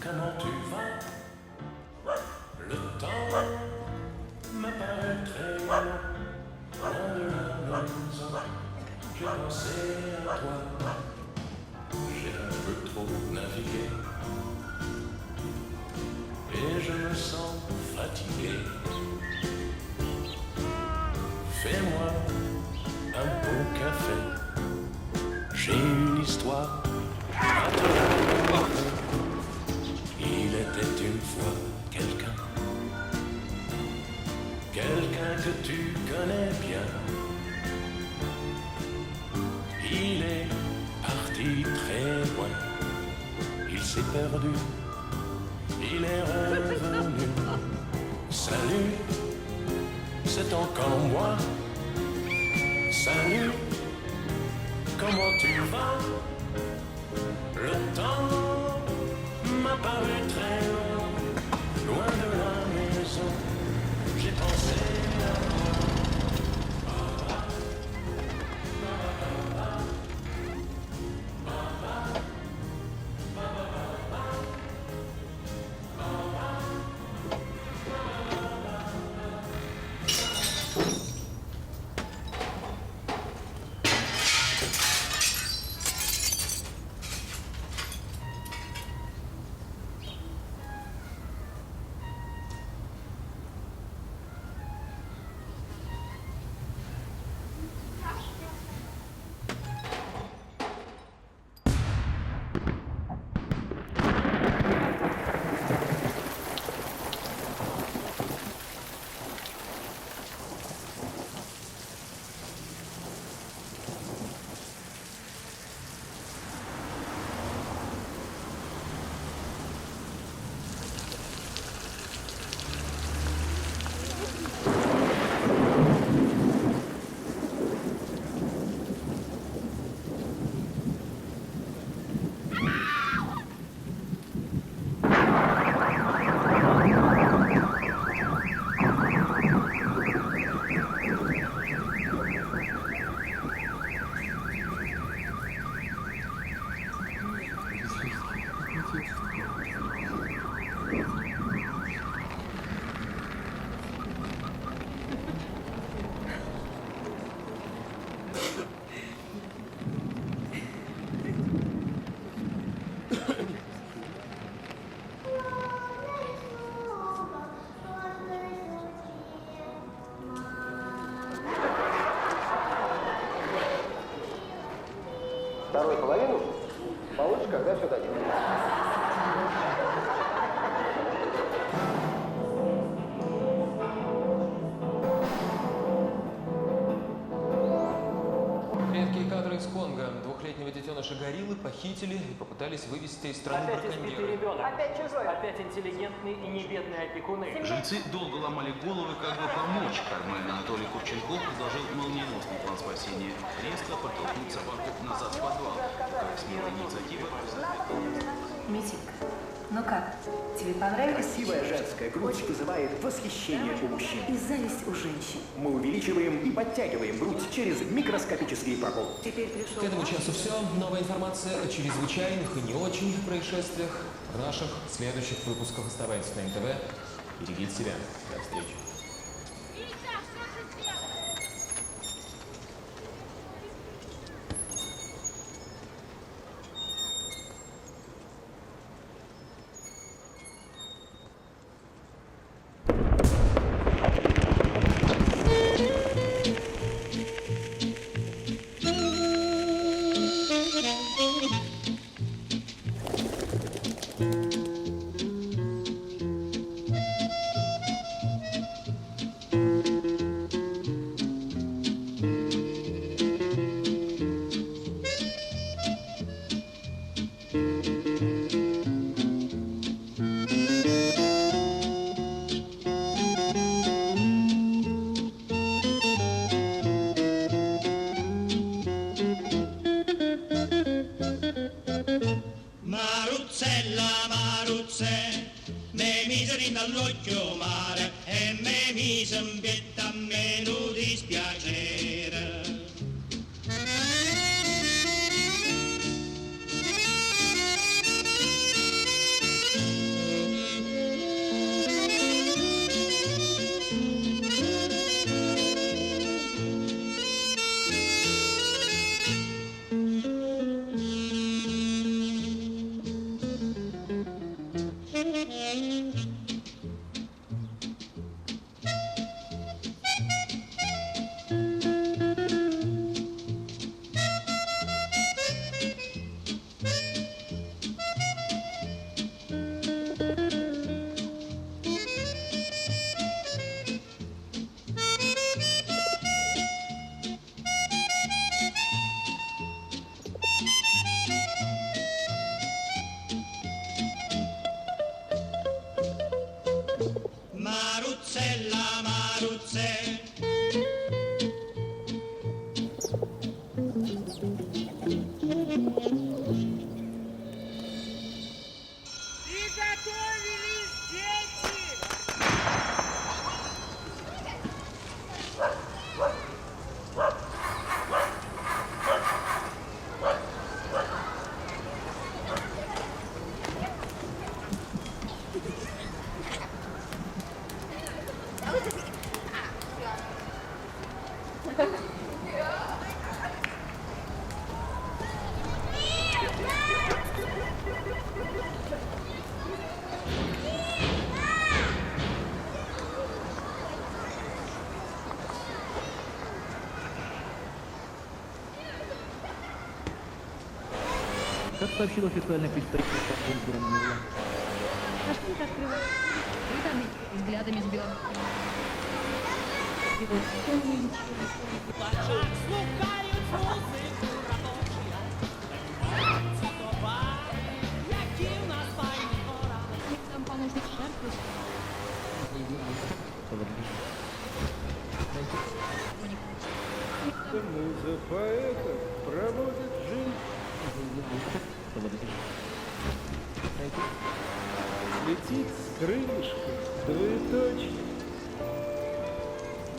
comment tu vas? Le temps m'apparaît très long, loin de la maison. J'ai pensé à toi, j'ai un peu trop navigué et je me sens fatigué. Fais-moi un bon café, j'ai une histoire à te raconter. Il était une fois quelqu'un que tu connais bien. Il est parti très loin, il s'est perdu, il est revenu. Salut, c'est encore moi. Salut, comment tu vas? Le temps m'a paru très long, loin de la maison. J'ai pensé à toi. Вторую половину получишь, когда все дойдет. Редкие кадры из Конго. Двухлетнего детеныша гориллы похитили и попытались вывести из страны Опять избитый браконьеры. ребенок. Опять чужой. Опять интеллигентные и небедные опекуны. Жильцы долго ломали головы, как бы помочь. Кармен Анатолий Курченков предложил молниеносный план спасения. Резко подтолкнуть собаку назад в подвал. Такая смелая инициатива. Митенька, ну как, тебе понравилось? Красивая женская грудь вызывает восхищение у мужчин. И зависть у женщин. Мы увеличиваем и подтягиваем грудь через микроскопические проколы. Теперь пришел... К этому часу все. Новая информация о чрезвычайных и не очень происшествиях в наших следующих выпусках. Оставайтесь на НТВ. Берегите себя. До встречи. dall'occhio mare e me mi sembetta meno dispiacere. Приготовились, дети! Как сообщил официальный представитель Стокгольмского А что это открывать? Вы там взглядами сбил. Там помощник шарф. За поэтов проводит жизнь. Летит с крылышка, двоеточие.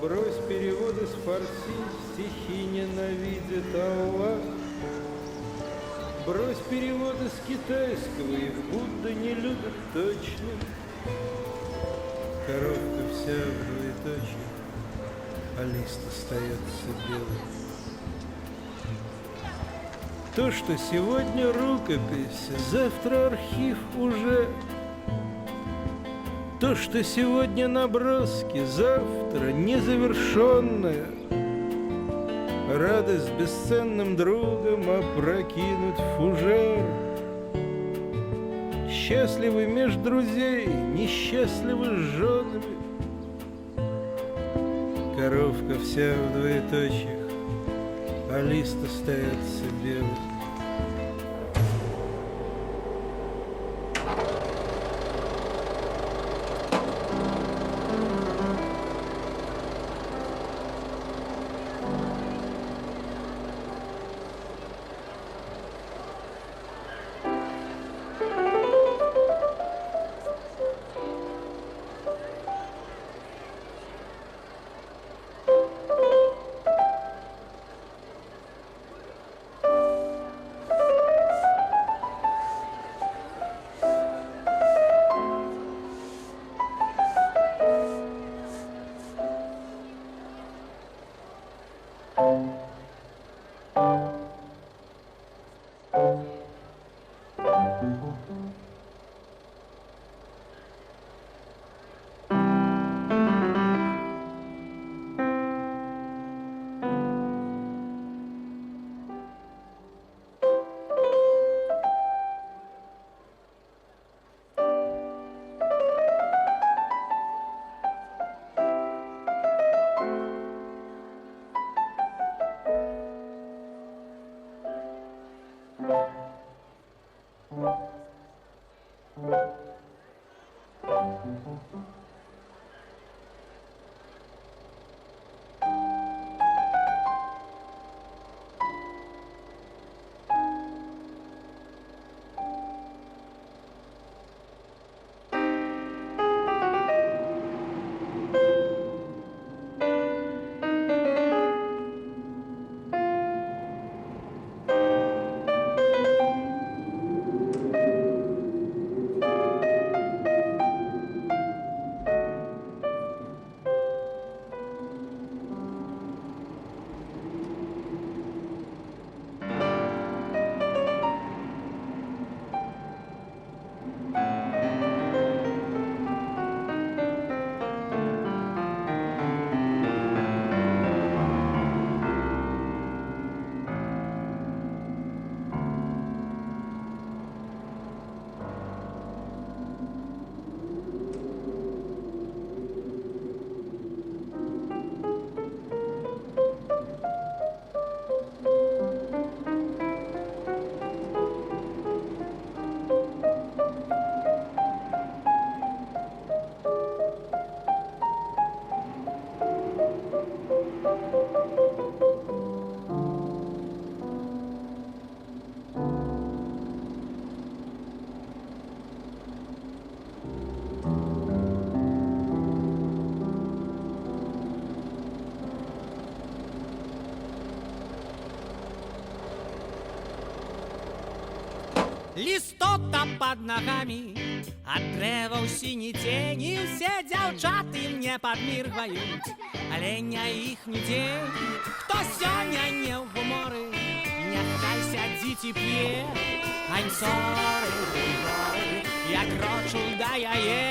Брось переводы с фарси, стихи ненавидит Аллах. Брось переводы с китайского, их Будда не любят точно. Коровка вся в двоеточие, а лист остается белым. То, что сегодня рукопись, завтра архив уже. То, что сегодня наброски, завтра незавершенное. Радость с бесценным другом опрокинуть фужер. Счастливы меж друзей, несчастливы с женами. Коровка вся в двоеточиях, а лист остается белым. лістота пад нагамі, ад дрэва ў сіні цені, усе дзяўчаты мне падміргваюць, але не іхні дзень. Хто сёння не ў гуморы, няхай сядзіць і п'е. I'm sorry, як рочу да яе.